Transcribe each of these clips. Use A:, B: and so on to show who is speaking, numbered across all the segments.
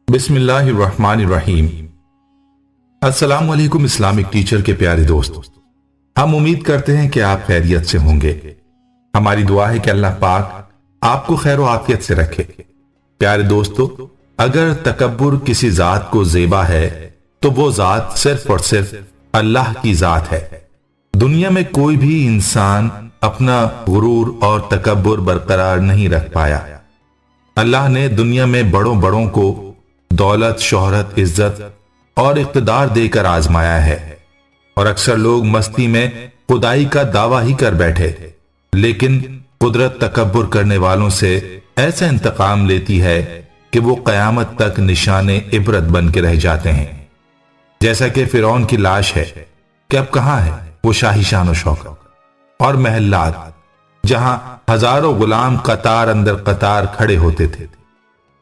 A: बिस्मिल्लाहिर्रहमानिर्रहीम। अस्सलाम वालेकुम इस्लामिक टीचर के प्यारे दोस्त, हम उम्मीद करते हैं कि आप खैरियत से होंगे। हमारी दुआ है कि अल्लाह पाक आपको खैर आफियत से रखे। प्यारे दोस्तों, अगर तकब्बुर किसी जात को ज़ेबा है तो वो जात सिर्फ और सिर्फ अल्लाह की जात है। दुनिया में कोई भी इंसान अपना गुरूर और तकब्बुर बरकरार नहीं रख पाया। अल्लाह ने दुनिया में बड़ों बड़ों को दौलत, शोहरत, इज्जत और इख्तिदार देकर आजमाया है, और अक्सर लोग मस्ती में खुदाई का दावा ही कर बैठे, लेकिन कुदरत तकब्बुर करने वालों से ऐसा इंतकाम लेती है कि वो कयामत तक निशाने इबरत बन के रह जाते हैं। जैसा कि फिरौन की लाश है कि अब कहां है वो शाही शान शौकत और महल्लात जहां हजारों गुलाम कतार अंदर कतार खड़े होते थे।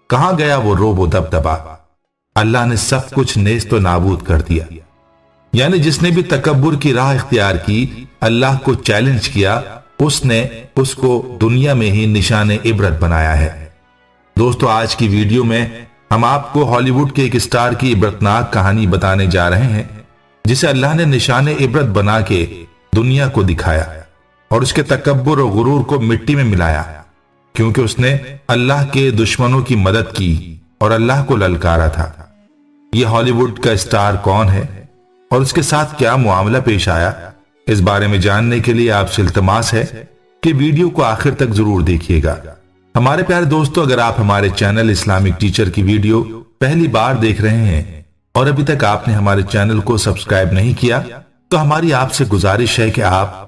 A: कहां गया वो रोबो दबदबा? अल्लाह ने सब कुछ नेस्तो नाबूद कर दिया। यानी जिसने भी तकब्बुर की राह इख्तियार की, अल्लाह को चैलेंज किया, उसने उसको दुनिया में ही निशाने इबरत बनाया है। दोस्तों, आज की वीडियो में हम आपको हॉलीवुड के एक स्टार की इबरतनाक कहानी बताने जा रहे हैं, जिसे अल्लाह ने निशाने इबरत बना के दुनिया को दिखाया और उसके तकब्बुर और गुरूर को मिट्टी में मिलाया, क्योंकि उसने अल्लाह के दुश्मनों की मदद की और अल्लाह को ललकारा था। यह हॉलीवुड का स्टार कौन है और उसके साथ क्या मामला पेश आया, इस बारे में जानने के लिए आपसे इल्तिमास है कि वीडियो को आखिर तक जरूर देखिएगा। हमारे प्यारे दोस्तों, अगर आप हमारे चैनल इस्लामिक टीचर की वीडियो पहली बार देख रहे हैं और अभी तक आपने हमारे चैनल को सब्सक्राइब नहीं किया, तो हमारी आपसे गुजारिश है कि आप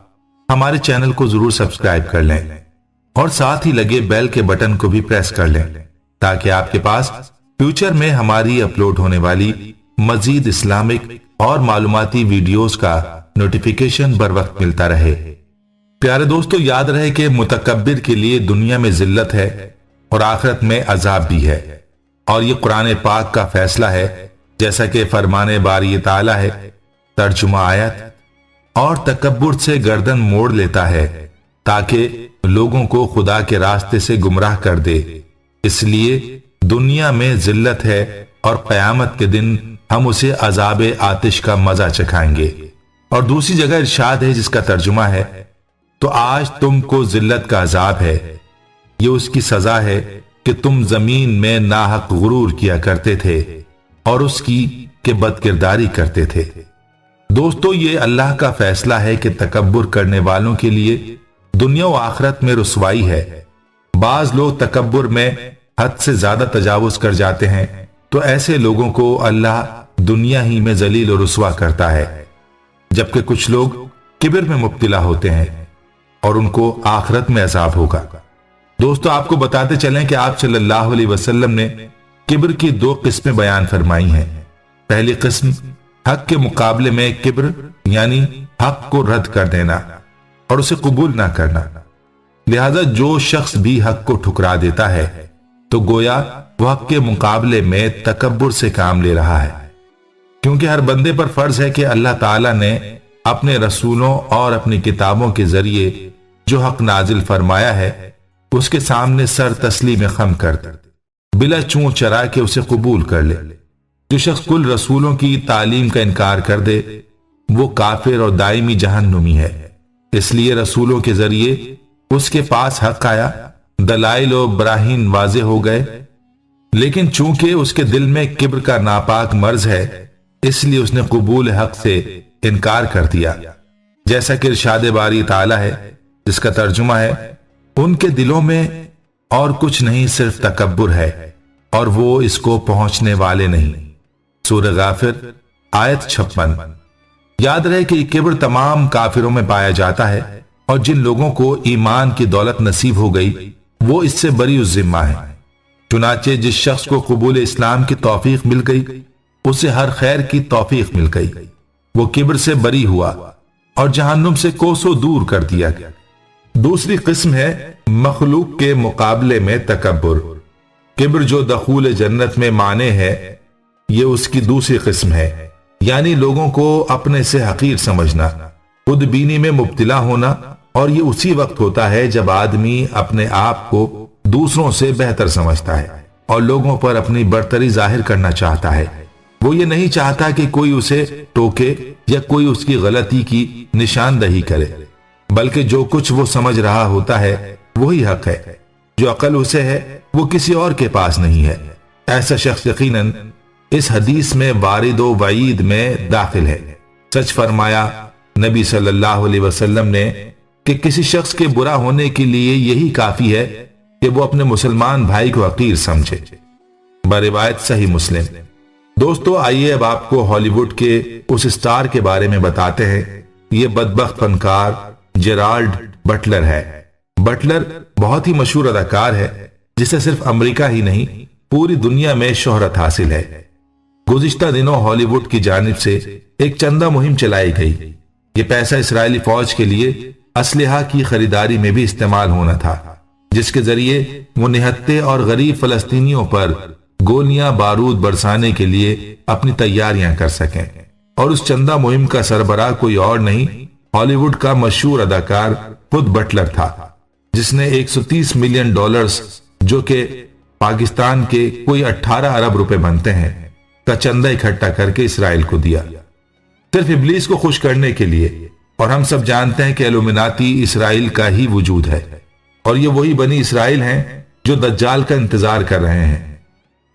A: हमारे चैनल को जरूर सब्सक्राइब कर लें और साथ ही लगे बेल के बटन को भी प्रेस कर लें, ताकि आपके पास फ्यूचर में हमारी अपलोड होने वाली मजीद इस्लामिक और मालूमाती वीडियोस का नोटिफिकेशन बर वक्त मिलता रहे। प्यारे दोस्तों, याद रहे कि मुतकब्बिर के लिए दुनिया में जिल्लत है और आखिरत में अजाब भी है, और ये कुरान पाक का फैसला है, जैसा कि फरमाने बारी ताला है। तर्जुमा आयत: और तकब्बुर से गर्दन मोड़ लेता है ताकि लोगों को खुदा के रास्ते से गुमराह कर दे, इसलिए दुनिया में जिल्लत है और कयामत के दिन हम उसे अजाबे आतिश का मजा चखाएंगे। और दूसरी जगह इरशाद है, जिसका तर्जुमा है: तो आज तुमको जिल्लत का अजाब है, ये उसकी सजा है कि तुम जमीन में नाहक गुरूर किया करते थे और उसकी के बदकिरदारी करते थे। दोस्तों, ये अल्लाह का फैसला है कि तकब्बुर करने वालों के लिए दुनिया व आखिरत में रुसवाई है। बाज लोग तकब्बुर में हद से ज्यादा तजावुज कर जाते हैं, तो ऐसे लोगों को अल्लाह दुनिया ही में जलील और रुसवा करता है, जबकि कुछ लोग किब्र में मुब्तिला होते हैं और उनको आखिरत में अजाब होगा। दोस्तों, आपको बताते चलें कि आप सल्लल्लाहु अलैहि वसल्लम ने किब्र की दो किस्में बयान फरमाई हैं। पहली किस्म हक के मुकाबले में किब्र, यानी हक को रद्द कर देना और उसे कबूल ना करना। लिहाजा जो शख्स भी हक को ठुकरा देता है तो गोया वह हक के मुकाबले में तकब्बुर से काम ले रहा है, क्योंकि हर बंदे पर फर्ज है कि अल्लाह ताला ने अपने रसूलों और अपनी किताबों के जरिए जो हक नाजिल फरमाया है उसके सामने सर तस्लीम खम कर दे, बिला चूं चरा के उसे कबूल कर ले। जो शख्स कुल रसूलों की तालीम का इनकार कर दे वो काफिर और दायमी जहन्नुमी है। इसलिए रसूलों के जरिए उसके पास हक आया, दलाइल और बराहीन वाजे हो गए, लेकिन चूंकि उसके दिल में किब्र का नापाक मर्ज है, इसलिए उसने कबूल हक से इनकार कर दिया। जैसा कि इरशाद बारी ताला है, जिसका तर्जुमा है: उनके दिलों में और कुछ नहीं, सिर्फ तकब्बुर है और वो इसको पहुंचने वाले नहीं। सूरह गाफिर आयत 56। याद रहे कि किब्र तमाम काफिरों में पाया जाता है, और जिन लोगों को ईमान की दौलत नसीब हो गई वो इससे बरी जिम्मा है। चुनाचे जिस शख्स को कबूल इस्लाम की तौफीक मिल गई उसे हर खैर की तौफीक मिल गई, वो किब्र से बरी हुआ और जहन्नुम से कोसों दूर कर दिया गया। दूसरी किस्म है मखलूक के मुकाबले में तकब्बुर। किब्र जो दखूल जन्नत में माने है, ये उसकी दूसरी किस्म है, यानी लोगों को अपने से हकीर समझना, खुदबीनी में मुब्तिला होना, और ये उसी वक्त होता है जब आदमी अपने आप को दूसरों से बेहतर समझता है। اور لوگوں پر اپنی برتری ظاہر کرنا چاہتا ہے۔ وہ یہ نہیں چاہتا کہ کوئی اسے ٹوکے یا کوئی اس کی غلطی کی نشاندہی کرے، بلکہ جو کچھ وہ سمجھ رہا ہوتا ہے وہی حق ہے۔ جو عقل اسے ہے وہ کسی اور کے پاس نہیں ہے۔ ایسا شخص یقیناً اس حدیث میں وارد و وعید میں داخل ہے۔ سچ فرمایا نبی صلی اللہ علیہ وسلم نے کہ کسی شخص کے برا ہونے کے لیے یہی کافی ہے کہ وہ اپنے مسلمان بھائی کو حقیر سمجھے۔ بروایت صحیح مسلم۔ دوستو آئیے اب آپ کو ہالی ووڈ کے اس اسٹار کے بارے میں بتاتے ہیں۔ یہ بدبخت فنکار جیرالڈ بٹلر ہے۔ بٹلر بہت ہی مشہور اداکار ہے جسے صرف امریکہ ہی نہیں پوری دنیا میں شہرت حاصل ہے۔ گزشتہ دنوں ہالی ووڈ کی جانب سے ایک چندہ مہم چلائی گئی۔ یہ پیسہ اسرائیلی فوج کے لیے اسلحہ کی خریداری میں بھی استعمال ہونا تھا، جس کے ذریعے وہ نہتے اور غریب فلسطینیوں پر گولیاں بارود برسانے کے لیے اپنی تیاریاں کر سکیں۔ اور اس چندہ مہم کا سربراہ کوئی اور نہیں، ہالی ووڈ کا مشہور اداکار خود بٹلر تھا، جس نے $130 ملین جو کہ پاکستان کے کوئی 18 ارب روپے بنتے ہیں کا چندہ اکٹھا کر کے اسرائیل کو دیا، صرف ابلیس کو خوش کرنے کے لیے۔ اور ہم سب جانتے ہیں کہ الومناتی اسرائیل کا ہی وجود ہے، اور یہ وہی بنی اسرائیل ہیں جو دجال کا انتظار کر رہے ہیں۔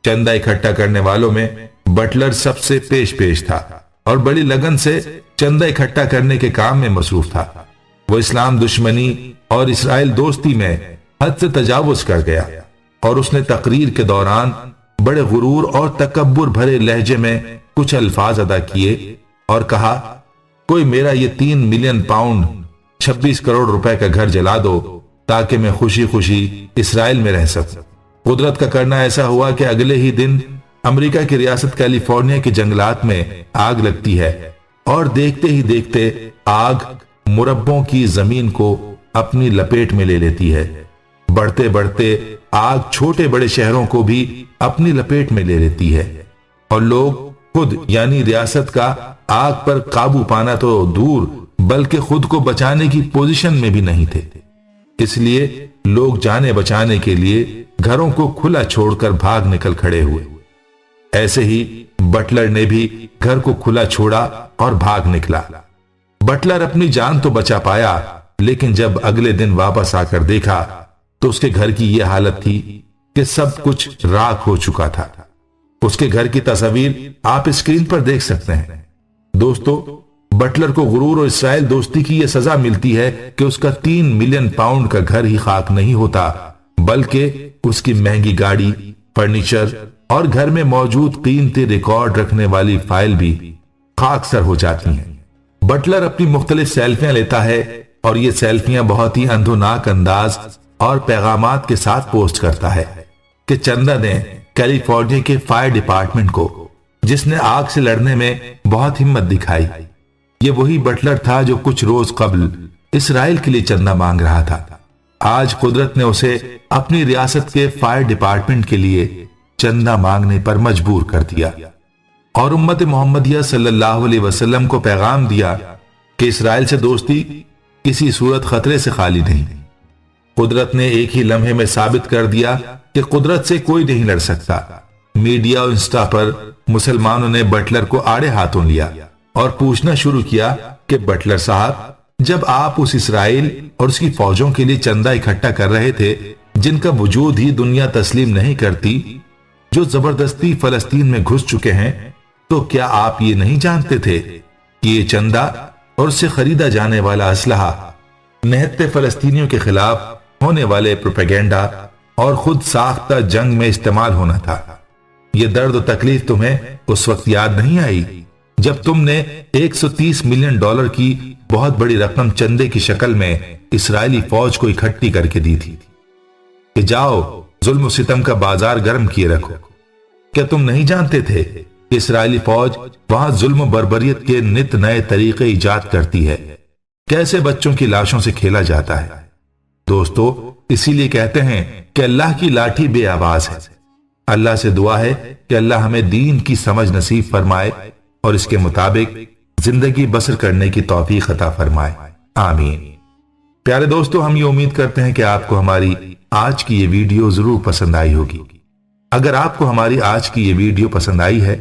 A: چندہ اکٹھا کرنے والوں میں بٹلر سب سے پیش تھا اور بڑی لگن سے چندہ اکٹھا کرنے کے کام میں مصروف تھا۔ وہ اسلام دشمنی اور اسرائیل دوستی میں حد سے تجاوز کر گیا، اور اس نے تقریر کے دوران بڑے غرور اور تکبر بھرے لہجے میں کچھ الفاظ ادا کیے اور کہا، کوئی میرا یہ 3 ملین پاؤنڈ 26 کروڑ روپے کا گھر جلا دو تاکہ میں خوشی خوشی اسرائیل میں رہ سکوں۔ قدرت کا کرنا ایسا ہوا کہ اگلے ہی دن امریکہ کی ریاست کیلیفورنیا کے جنگلات میں آگ لگتی ہے، اور دیکھتے ہی دیکھتے آگ مربعوں کی زمین کو اپنی لپیٹ میں لے لیتی ہے۔ بڑھتے بڑھتے آگ چھوٹے بڑے شہروں کو بھی اپنی لپیٹ میں لے لیتی ہے، اور لوگ خود یعنی ریاست کا آگ پر قابو پانا تو دور بلکہ خود کو بچانے کی پوزیشن میں بھی نہیں تھے۔ اس لیے لوگ جانے بچانے کے لیے گھروں کو کھلا چھوڑ کر بھاگ نکل کھڑے ہوئے۔ ایسے ہی بٹلر نے بھی گھر کو کھلا چھوڑا اور بھاگ نکلا۔ بٹلر اپنی جان تو بچا پایا، لیکن جب اگلے دن واپس آ کر دیکھا تو اس کے گھر کی یہ حالت تھی کہ سب کچھ راکھ ہو چکا تھا۔ اس کے گھر کی تصاویر آپ اسکرین پر دیکھ سکتے ہیں۔ دوستو بٹلر کو غرور اور اسرائیل دوستی کی یہ سزا ملتی ہے کہ اس کا 3 ملین پاؤنڈ کا گھر ہی خاک نہیں ہوتا، بلکہ اس کی مہنگی گاڑی، فرنیچر اور گھر میں موجود قیمتی ریکارڈ رکھنے والی فائل بھی خاک سر ہو جاتی ہیں۔ بٹلر اپنی مختلف سیلفیاں لیتا ہے، اور یہ سیلفیاں بہت ہی اندھوناک انداز اور پیغامات کے ساتھ پوسٹ کرتا ہے کہ چندہ دیں کیلیفورنیا کے فائر ڈپارٹمنٹ کو، جس نے آگ سے لڑنے میں بہت ہمت دکھائی۔ یہ وہی بٹلر تھا جو کچھ روز قبل اسرائیل کے لیے چندہ مانگ رہا تھا۔ آج قدرت نے اسے اپنی ریاست کے فائر ڈپارٹمنٹ کے لیے چندہ مانگنے پر مجبور کر دیا، اور امت محمدیہ صلی اللہ علیہ وسلم کو پیغام دیا کہ اسرائیل سے دوستی کسی صورت خطرے سے خالی نہیں۔ قدرت نے ایک ہی لمحے میں ثابت کر دیا کہ قدرت سے کوئی نہیں لڑ سکتا۔ میڈیا اور انسٹا پر مسلمانوں نے بٹلر کو آڑے ہاتھوں لیا اور پوچھنا شروع کیا کہ بٹلر صاحب، جب آپ اس اسرائیل اور اس کی فوجوں کے لیے چندہ اکٹھا کر رہے تھے جن کا وجود ہی دنیا تسلیم نہیں کرتی، جو زبردستی فلسطین میں گھس چکے ہیں، تو کیا آپ یہ نہیں جانتے تھے کہ یہ چندہ اور اس سے خریدا جانے والا اسلحہ نہتے فلسطینیوں کے خلاف ہونے والے پروپیگنڈا اور خود ساختہ جنگ میں استعمال ہونا تھا؟ یہ درد و تکلیف تمہیں اس وقت یاد نہیں آئی جب تم نے $130 ملین کی بہت بڑی رقم چندے کی شکل میں اسرائیلی فوج کو اکٹھی کر کے دی تھی کہ جاؤ ظلم و ستم کا بازار گرم کیے رکھو؟ کیا تم نہیں جانتے تھے کہ اسرائیلی فوج وہاں ظلم و بربریت کے نت نئے طریقے ایجاد کرتی ہے؟ کیسے بچوں کی لاشوں سے کھیلا جاتا ہے؟ دوستو اسی لیے کہتے ہیں کہ اللہ کی لاٹھی بے آواز ہے۔ اللہ سے دعا ہے کہ اللہ ہمیں دین کی سمجھ نصیب فرمائے اور اس کے مطابق زندگی بسر کرنے کی توفیق عطا فرمائے، آمین۔ پیارے دوستو، ہم یہ امید کرتے ہیں کہ آپ کو ہماری آج کی یہ ویڈیو ضرور پسند آئی ہوگی۔ अगर आपको हमारी आज की ये वीडियो पसंद आई है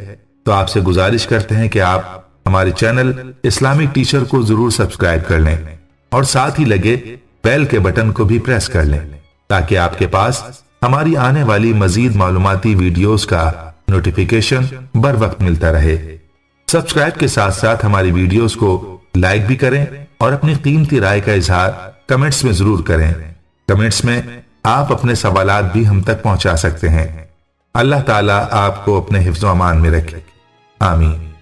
A: तो आपसे गुजारिश करते हैं कि आप हमारे चैनल इस्लामिक टीचर को जरूर सब्सक्राइब कर लें और साथ ही लगे बेल के बटन को भी प्रेस कर लें ताकि आपके पास हमारी आने वाली मजीद मालूमाती वीडियोस का नोटिफिकेशन बर वक्त मिलता रहे। सब्सक्राइब के साथ साथ हमारी वीडियोस को लाइक भी करें और अपनी कीमती राय का इजहार कमेंट्स में जरूर करें। कमेंट्स में आप अपने सवालात भी हम तक पहुंचा सकते हैं। अल्लाह ताला आपको अपने हिफ्ज़-ओ-अमान में रखे। आमीन।